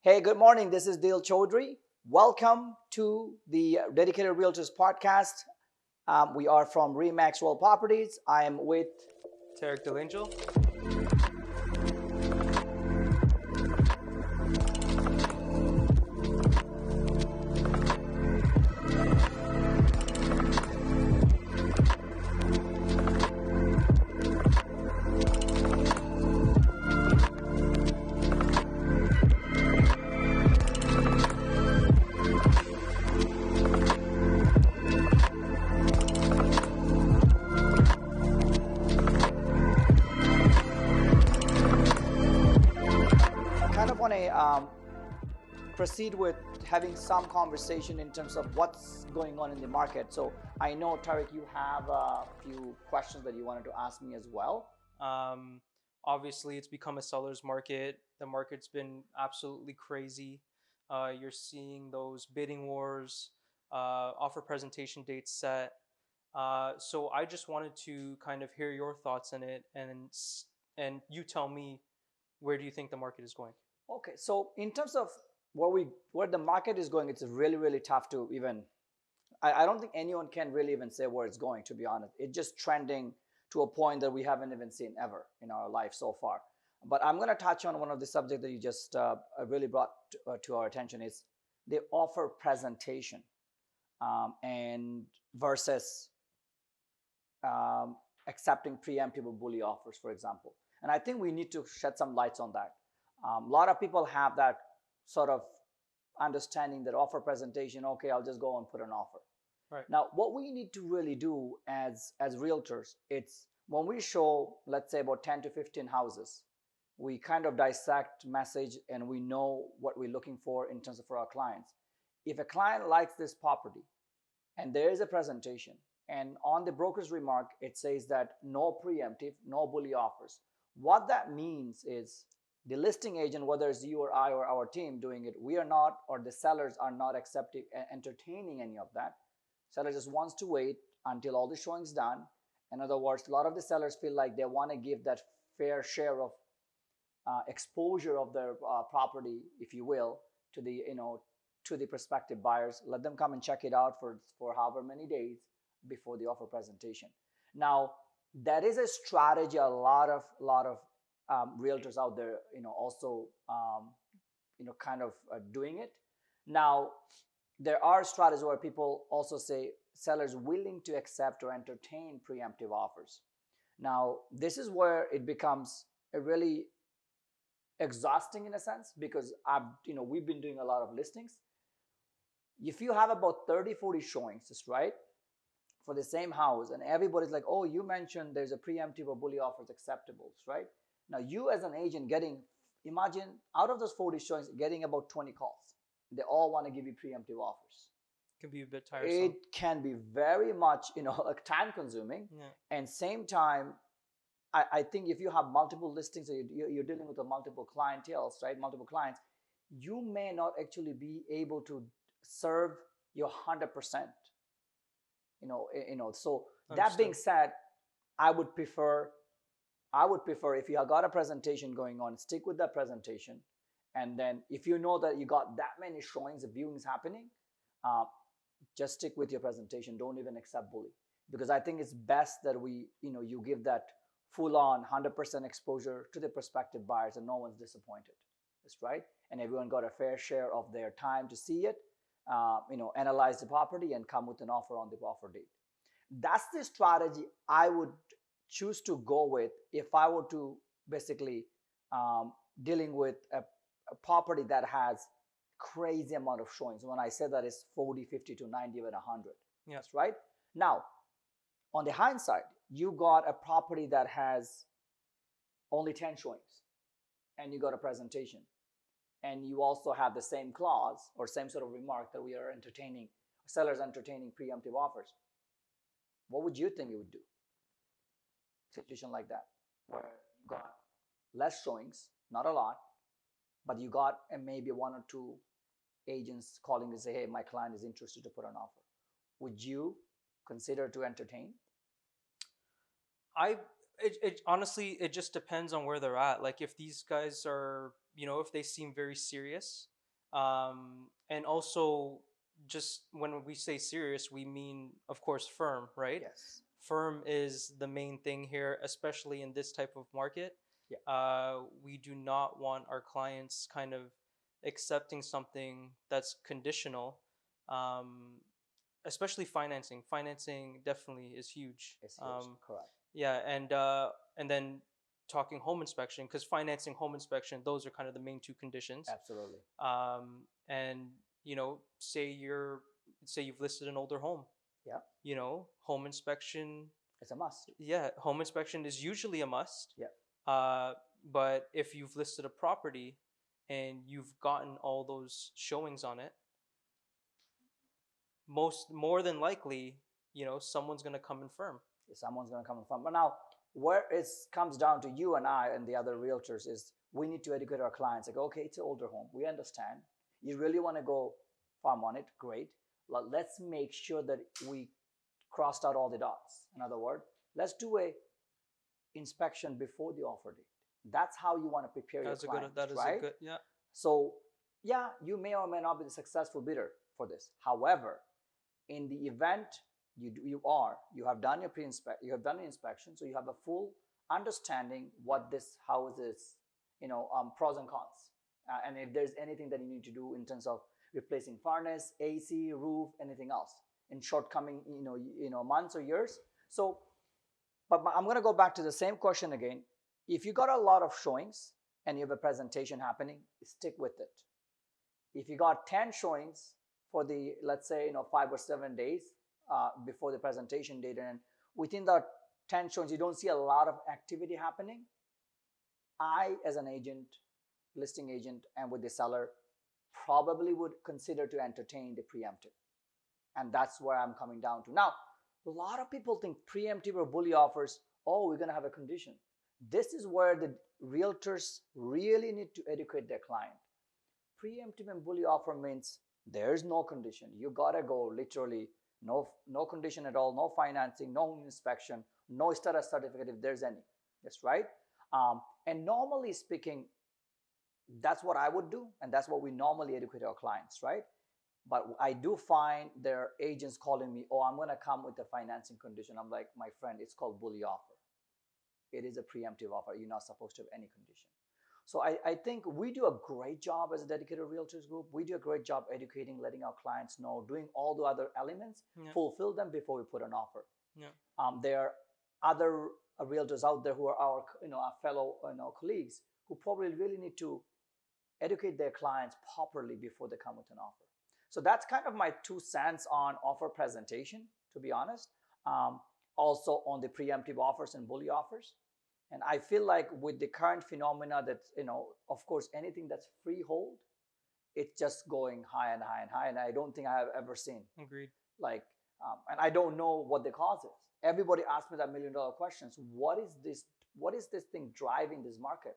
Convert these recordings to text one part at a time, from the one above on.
Hey, good morning. This is Dale Chaudhry. Welcome to the Dedicated Realtors Podcast. We are from Remax World Properties. I am with Tarek Delangel. kind of want to proceed with having some conversation in terms of what's going on in the market. So I know, Tarek, you have a few questions that you wanted to ask me as well. Um, Obviously, it's become a seller's market. The market's been absolutely crazy. You're seeing those bidding wars, offer presentation dates set. So I just wanted to kind of hear your thoughts on it, and you tell me, where do you think the market is going? Okay, so in terms of where the market is going, it's really tough to even. I don't think anyone can really even say where it's going. To be honest, it's just trending to a point that we haven't even seen ever in our life so far. But I'm going to touch on one of the subjects that you just really brought to our attention is the offer presentation and versus accepting preemptive or bully offers, for example. And I think we need to shed some lights on that. A lot of people have that sort of understanding that offer presentation, okay, I'll just go and put an offer. Right. Now, what we need to really do as realtors, it's when we show, let's say, about 10 to 15 houses, we kind of dissect message and we know what we're looking for in terms of for our clients. If a client likes this property and there is a presentation, and on the broker's remark, it says that no preemptive, no bully offers. What that means is the listing agent, whether it's you or I or our team doing it, we are not, or the sellers are not accepting, entertaining any of that. Seller just wants to wait until all the showing's done. In other words, a lot of the sellers feel like they want to give that fair share of exposure of their property, if you will, to the to the prospective buyers. Let them come and check it out for however many days before the offer presentation. Now, that is a strategy a lot of realtors out there, also kind of doing it. Now, there are strategies where people also say sellers willing to accept or entertain preemptive offers. Now, this is where it becomes a really exhausting in a sense because we've been doing a lot of listings. If you have about 30-40 showings, right, for the same house, and everybody's like, oh, you mentioned there's a preemptive or bully offers acceptable, right? Now you as an agent imagine out of those 40 showings getting about 20 calls. They all want to give you preemptive offers. It can be a bit tiresome. It can be very much like time consuming. Yeah. And same time, I think if you have multiple listings, you're dealing with a multiple clientele, right? Multiple clients, you may not actually be able to serve your 100%. So that being Understood. said, I would prefer if you have got a presentation going on, stick with that presentation. And then if you know that you got that many showings of viewings happening, uh, just stick with your presentation. Don't even accept bully, because I think it's best that you give that full on 100% exposure to the prospective buyers and no one's disappointed. That's right. And everyone got a fair share of their time to see it, analyze the property and come with an offer on the offer date. That's the strategy I would choose to go with if I were to basically dealing with a property that has crazy amount of showings. When I say that, it's 40, 50 to 90, even 100. Yeah. That's right. Now, on the hindsight, you got a property that has only 10 showings and you got a presentation and you also have the same clause or same sort of remark that we are entertaining, sellers entertaining preemptive offers. What would you think it would do? Situation like that, where you got less showings, not a lot, but you got maybe one or two agents calling to say, hey, my client is interested to put an offer. Would you consider to entertain? It honestly, it just depends on where they're at. Like if these guys are, if they seem very serious, And also, just when we say serious, we mean, of course, firm, right? Yes. Firm is the main thing here, especially in this type of market. Yeah. We do not want our clients kind of accepting something that's conditional, um, especially financing. Financing definitely is huge. It's huge. Correct. Yeah, and then talking home inspection, because financing, home inspection, those are kind of the main two conditions. Absolutely. And say you've listed an older home. Yeah. Home inspection. It's a must. Yeah, home inspection is usually a must. Yeah. Uh, but if you've listed a property and you've gotten all those showings on it, more than likely, someone's gonna come and firm. Someone's going to come from. But now, where it comes down to you and I and the other realtors is we need to educate our clients. Like, okay, it's an older home. We understand. You really want to go farm on it. Great. Let's make sure that we crossed out all the dots. In other words, let's do a inspection before the offer date. That's how you want to prepare your client, right? Yeah. So, yeah, you may or may not be the successful bidder for this. However, in the event you have done your you have done the inspection, so you have a full understanding what this house is, pros and cons, and if there's anything that you need to do in terms of replacing furnace, AC, roof, anything else in shortcoming, months or years. So, but I'm going to go back to the same question again. If you got a lot of showings and you have a presentation happening, stick with it. If you got 10 showings for the, let's say, 5 or 7 days before the presentation date, and within the 10 showings you don't see a lot of activity happening, I, as an agent, listing agent, and with the seller, probably would consider to entertain the preemptive. And that's where I'm coming down to. Now, a lot of people think preemptive or bully offers, oh, we're going to have a condition. This is where the realtors really need to educate their client. Preemptive and bully offer means there's no condition. You gotta go literally no condition at all, no financing, no inspection, no status certificate if there's any. That's right. And normally speaking, that's what I would do, and that's what we normally educate our clients, right? But I do find there are agents calling me, oh, I'm gonna come with a financing condition. I'm like, my friend, it's called bully offer. It is a preemptive offer. You're not supposed to have any condition. So I think we do a great job as a dedicated realtors group. We do a great job educating, letting our clients know, doing all the other elements, fulfill them before we put an offer. Yeah. There are other realtors out there who are our fellow colleagues who probably really need to educate their clients properly before they come with an offer. So that's kind of my 2 cents on offer presentation, to be honest. Also on the preemptive offers and bully offers. And I feel like with the current phenomena that, of course, anything that's freehold, it's just going high and high and high. And I don't think I have ever seen. Agreed. And I don't know what the cause is. Everybody asks me that $1 million questions. What is this thing driving this market?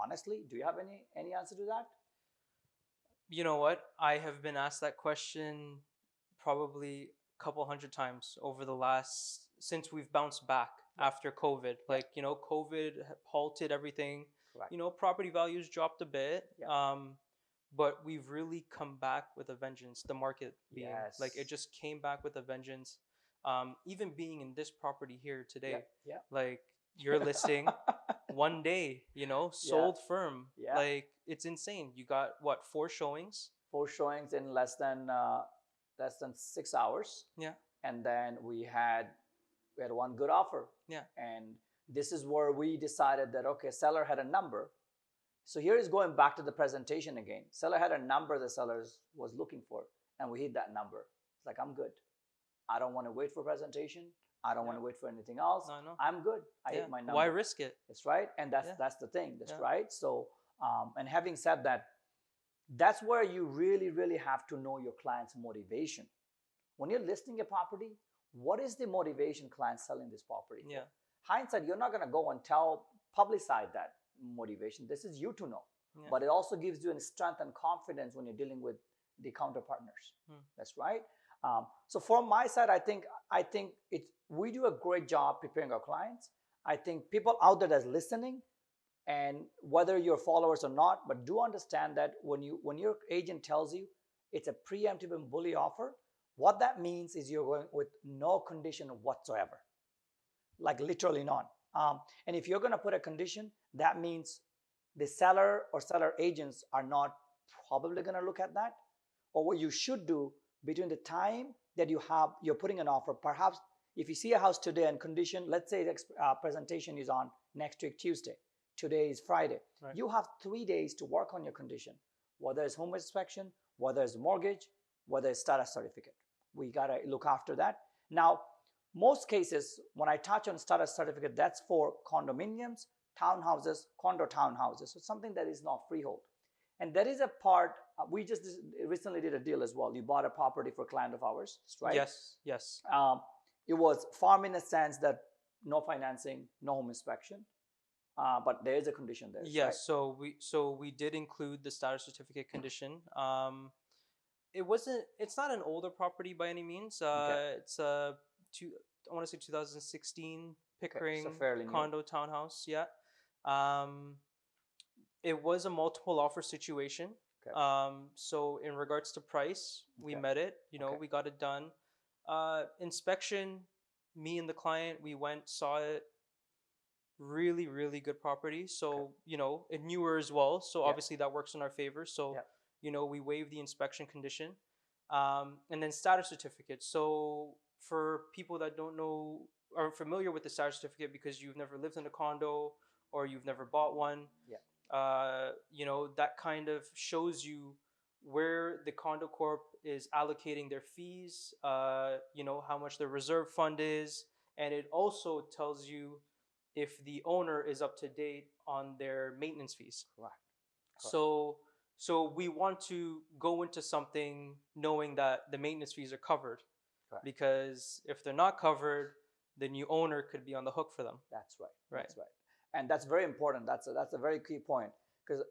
Honestly, do you have any answer to that? You know what? I have been asked that question probably a couple hundred times over since we've bounced back after COVID. COVID halted everything. Correct. Property values dropped a bit. Yeah. But we've really come back with a vengeance. The market being it just came back with a vengeance. Even being in this property here today, you're listing one day, sold firm. Yeah. It's insane. You got what, 4 showings? 4 showings in less than 6 hours. Yeah. And then we had one good offer. Yeah. And this is where we decided that, okay, seller had a number. So here is going back to the presentation again. Seller had a number the seller was looking for, and we hit that number. It's like, I'm good. I don't want to wait for presentation. I don't want to wait for anything else. No. I'm good. I hit my number. Why risk it? That's right. And that's the thing. That's right. So, and having said that, that's where you really, really have to know your client's motivation. When you're listing a property, what is the motivation client selling this property for? Yeah. Hindsight, you're not going to go and publicize that motivation. This is you to know. Yeah. But it also gives you a strength and confidence when you're dealing with the counter partners. That's right. So from my side, I think we do a great job preparing our clients. I think people out there that's listening, And whether you're followers or not, but do understand that when your agent tells you it's a preemptive and bully offer, what that means is you're going with no condition whatsoever, like literally none. And if you're going to put a condition, that means the seller or seller agents are not probably going to look at that. Or what you should do between the time that you're putting an offer, perhaps if you see a house today and condition, let's say the presentation is on next week Tuesday, today is Friday, Right. you have 3 days to work on your condition, whether it's home inspection, whether it's mortgage, whether it's status certificate. We got to look after that. Now, most cases, when I touch on status certificate, that's for condominiums, townhouses, condo townhouses, so something that is not freehold. And there is a part, we just recently did a deal as well. You bought a property for a client of ours, right? Yes, yes. It was farm in a sense that no financing, no home inspection, but there is a condition there. Yes, Right? so we did include the status certificate condition. It's not an older property by any means. Okay. It's I want to say 2016 Okay, Pickering so fairly new. condo townhouse. Yeah. Um, it was a multiple offer situation. Okay. So in regards to price, we Okay. met it. Okay. We got it done. Inspection, me and the client, we went, saw it. Really, really good property. So, and newer as well. So Yeah. obviously that works in our favor. So, Yeah. we waive the inspection condition. And then status certificate. So for people that don't know are familiar with the status certificate because you've never lived in a condo or you've never bought one, Yeah. that kind of shows you where the condo corp is allocating their fees, how much their reserve fund is, and it also tells you if the owner is up to date on their maintenance fees. Correct. So we want to go into something knowing that the maintenance fees are covered. Correct. Because if they're not covered, the new owner could be on the hook for them. That's right. Right. That's right. And that's very important. That's a very key point because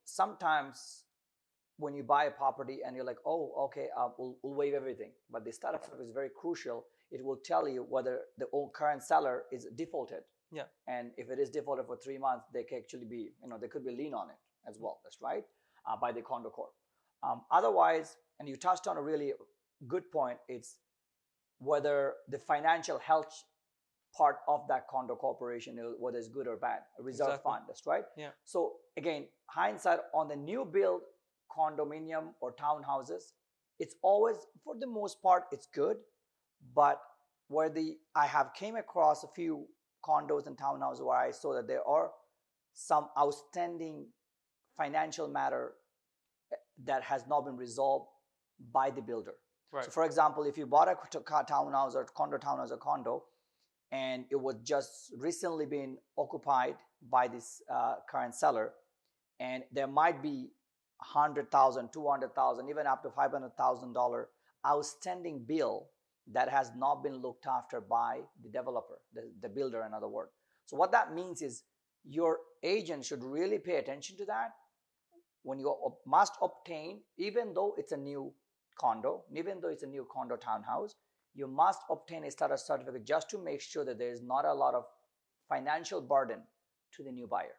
sometimes when you buy a property and you're like, oh, okay, we'll waive everything. But the startup is very crucial. It will tell you whether the current seller is defaulted. Yeah. And if it is defaulted for 3 months, they can actually be, there could be a lien on it as well. That's right. By the condo corp. Otherwise, and you touched on a really good point, it's whether the financial health part of that condo corporation, whether it's good or bad, a reserve Exactly. fund. That's right. Yeah. So again, hindsight on the new build condominium or townhouses, it's always, for the most part, it's good. But I have came across a few condos and townhouses where I saw that there are some outstanding financial matter that has not been resolved by the builder. Right. So for example, if you bought a townhouse or townhouse or condo, and it was just recently been occupied by this current seller, and there might be $100,000, $200,000, even up to $500,000 outstanding bill that has not been looked after by the developer, the builder, in other words. So what that means is your agent should really pay attention to that. When you must obtain, even though it's a new condo, even though it's a new condo townhouse, you must obtain a status certificate just to make sure that there is not a lot of financial burden to the new buyer.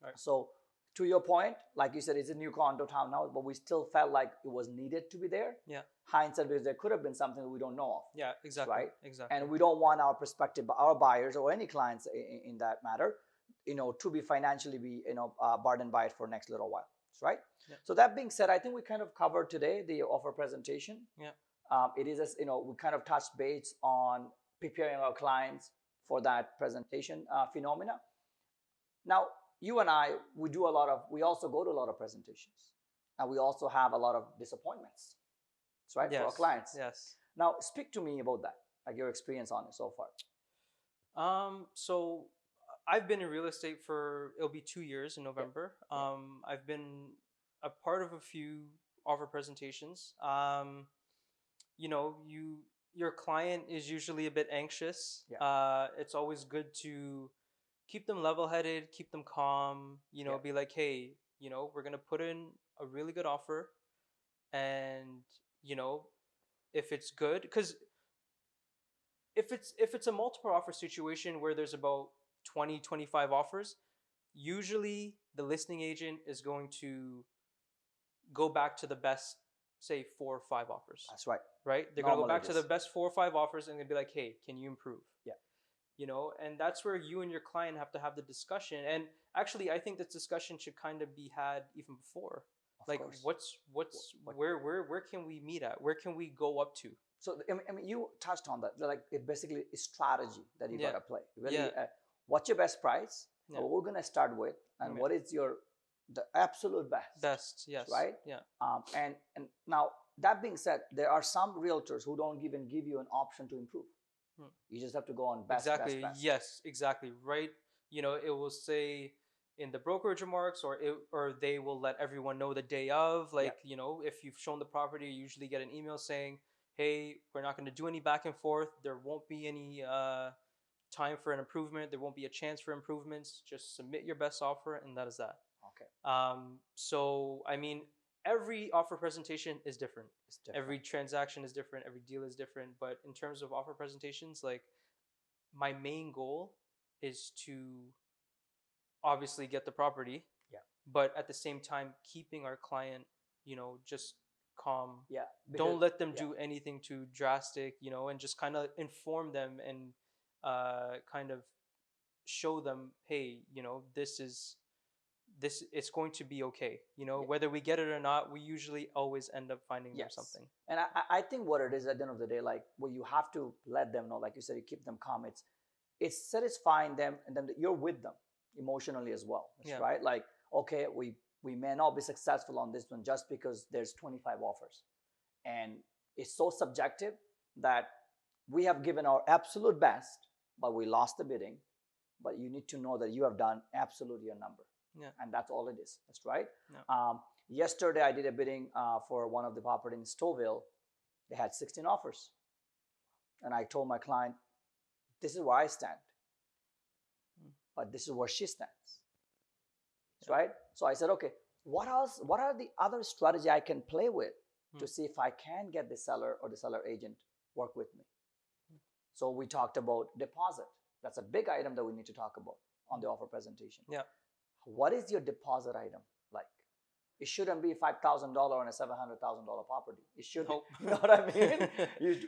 Right. So to your point, like you said, it's a new condo townhouse, but we still felt like it was needed to be there. Yeah. Hindsight, because there could have been something that we don't know of. Yeah, exactly. Right. Exactly. And we don't want our prospective, our buyers or any clients in that matter, to be financially burdened by it for next little while. Right. Yeah. So that being said, I think we kind of covered today the offer presentation. Yeah. It is, we kind of touched base on preparing our clients for that presentation phenomena. Now, you and I, we also go to a lot of presentations, and we also have a lot of disappointments. That's right. Yes. For our clients. Yes. Now, speak to me about that, like your experience on it so far. So I've been in real estate it'll be 2 years in November. Yeah. I've been a part of a few offer presentations. Your client is usually a bit anxious. Yeah. It's always good to keep them level-headed, keep them calm, Yeah. be like, hey, we're going to put in a really good offer. And, if it's good, because if it's a multiple offer situation where there's about 20, 25 offers, usually the listing agent is going to go back to the best, say 4 or 5 offers, That's right. right? They're going to go Normally back it to the is. best 4 or 5 offers and they'll be like, hey, can you improve? Yeah. And that's where you and your client have to have the discussion. And actually, I think this discussion should kind of be had even before. Of Like, course. What- where can we meet at? Where can we go up to? So I mean, you touched on that. Like it basically is strategy that you Yeah. gotta play. Really, Yeah. What's your best price? Yeah. What we're gonna start with, and Okay. what is the absolute best? Best, yes. Right? Yeah. And now that being said, there are some realtors who don't even give you an option to improve. Hmm. You just have to go on best, Exactly. best, best. Yes, exactly. Right. It will say in the brokerage remarks, or they will let everyone know the day of. Like, if you've shown the property, you usually get an email saying, "Hey, we're not going to do any back and forth. There won't be any time for an improvement. There won't be a chance for improvements. Just submit your best offer, and that is that." Okay. So I mean, every offer presentation is different. It's different. Every transaction is different. Every deal is different. But in terms of offer presentations, like, my main goal is to obviously get the property, Yeah. but at the same time keeping our client, just calm. Yeah. Don't let them yeah. do anything too drastic, and just kind of inform them and kind of show them, hey, this it's going to be okay. Yeah. Whether we get it or not, we usually always end up finding them Yes. something. And I think what it is at the end of the day, like, well, you have to let them know, like you said, you keep them calm. It's satisfying them, and then you're with them emotionally as well. That's Yeah. right. Like, okay, we may not be successful on this one just because there's 25 offers, and it's so subjective that we have given our absolute best, but we lost the bidding. But you need to know that you have done absolutely your number. Yeah. And that's all it is. That's right. Yeah. Yesterday, I did a bidding for one of the property in Stouffville. They had 16 offers. And I told my client, this is where I stand. But this is where she stands. That's right? So I said, okay, what else? What are the other strategy I can play with to see if I can get the seller or the seller agent work with me? So we talked about deposit. That's a big item that we need to talk about on the offer presentation. Yeah. What is your deposit item like? It shouldn't be $5,000 on a $700,000 property. It should, Nope. You know what I mean?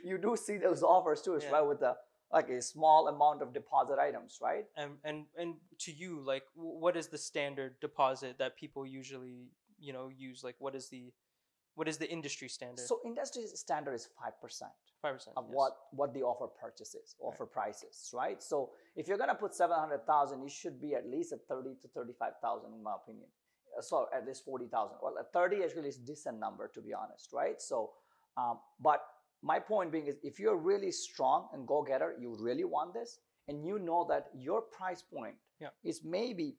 you do see those offers too, Yeah. right? With like a small amount of deposit items, right? And to you, like, what is the standard deposit that people usually use? Like, what is the industry standard? So industry standard is 5%. 5%. Of yes. what the offer purchase is, offer price is, right? So if you're gonna put 700,000, it should be at least at 30 to 35,000, in my opinion. So at least 40,000. Well, 30 actually is a decent number, to be honest, right? So, but my point being is, if you're really strong and go getter, you really want this, and you know that your price point is maybe,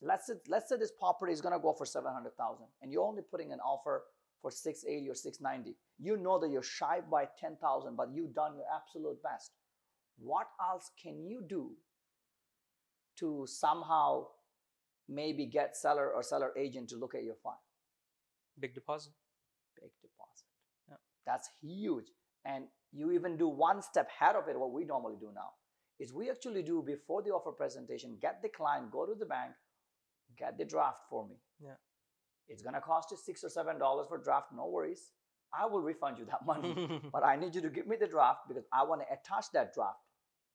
let's say this property is gonna go for 700,000, and you're only putting an offer for 680 or 690. You know that you're shy by 10,000, but you've done your absolute best. What else can you do to somehow maybe get seller or seller agent to look at your file? Big deposit. Big deposit. Yeah. That's huge. And you even do one step ahead of it. What we normally do now is we actually do, before the offer presentation, get the client, go to the bank, get the draft for me. Yeah. It's gonna cost you $6 or $7 for draft. No worries. I will refund you that money. But I need you to give me the draft because I want to attach that draft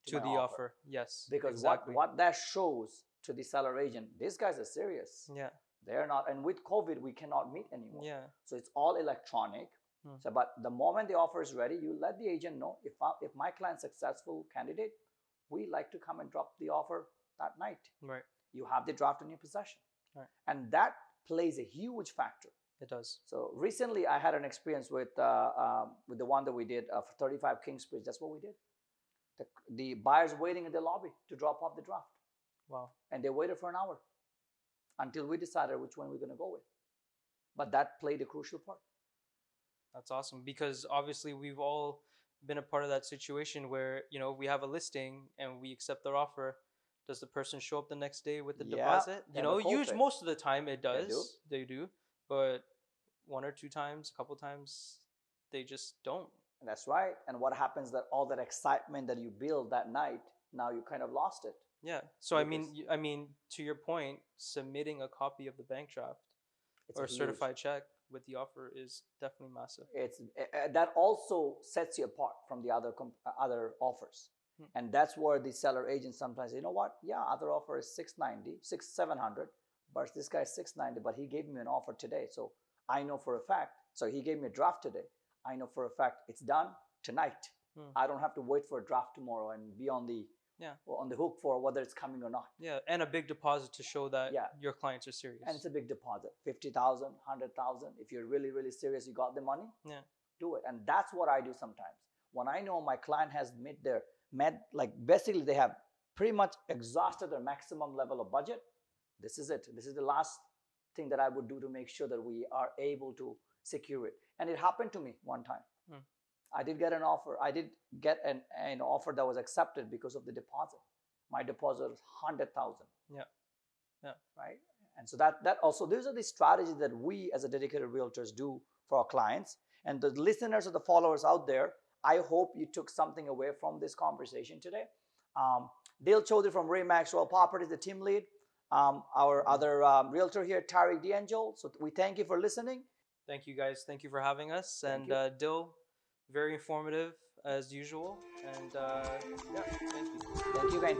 to my the offer. Yes. Because exactly. what that shows to the seller agent, these guys are serious. Yeah. They're not, and with COVID, we cannot meet anymore. Yeah. So it's all electronic. So, but the moment the offer is ready, you let the agent know, if my client's successful candidate, we like to come and drop the offer that night. Right. You have the draft in your possession. Right. And that plays a huge factor. It does. So recently, I had an experience with the one that we did for 35 Kingsbridge. That's what we did. The buyers waiting in the lobby to drop off the draft. Wow. And they waited for an hour until we decided which one we're going to go with. But that played a crucial part. That's awesome, because obviously we've all been a part of that situation where, we have a listing and we accept their offer. Does the person show up the next day with the deposit? Most of the time it does. They do. But one or two times, a couple times, they just don't. And that's right. And what happens that all that excitement that you build that night, now you kind of lost it. Yeah. So because I mean, to your point, submitting a copy of the bank draft it's a or a huge. certified check with the offer is definitely massive. It's that also sets you apart from the other offers, Hmm. and that's where the seller agent sometimes, you know what, yeah, other offer is 690, 700, but this guy is 690, but he gave me an offer today, so I know for a fact. So he gave me a draft today. I know for a fact it's done tonight. Hmm. I don't have to wait for a draft tomorrow and be Yeah. on the hook for whether it's coming or not. Yeah, and a big deposit to show that Yeah, your clients are serious. and it's a big deposit, 50,000, 100,000. If you're really, really serious, you got the money, Yeah. do it. And that's what I do sometimes. When I know my client has met, like basically they have pretty much exhausted their maximum level of budget, this is it. This is the last thing that I would do to make sure that we are able to secure it. And it happened to me one time. Hmm. I did get an offer. I did get an offer that was accepted because of the deposit. My deposit was 100,000. Yeah. Yeah. Right? And so that also, these are the strategies that we as a dedicated realtors do for our clients. And the listeners or the followers out there, I hope you took something away from this conversation today. Dale Chaudhary from Remax Royal Properties, the team lead. Our other realtor here, Tariq D'Angelo. So we thank you for listening. Thank you guys. Thank you for having us. Thank And you. Dill, very informative as usual. And yeah, thank you. Thank you, guys.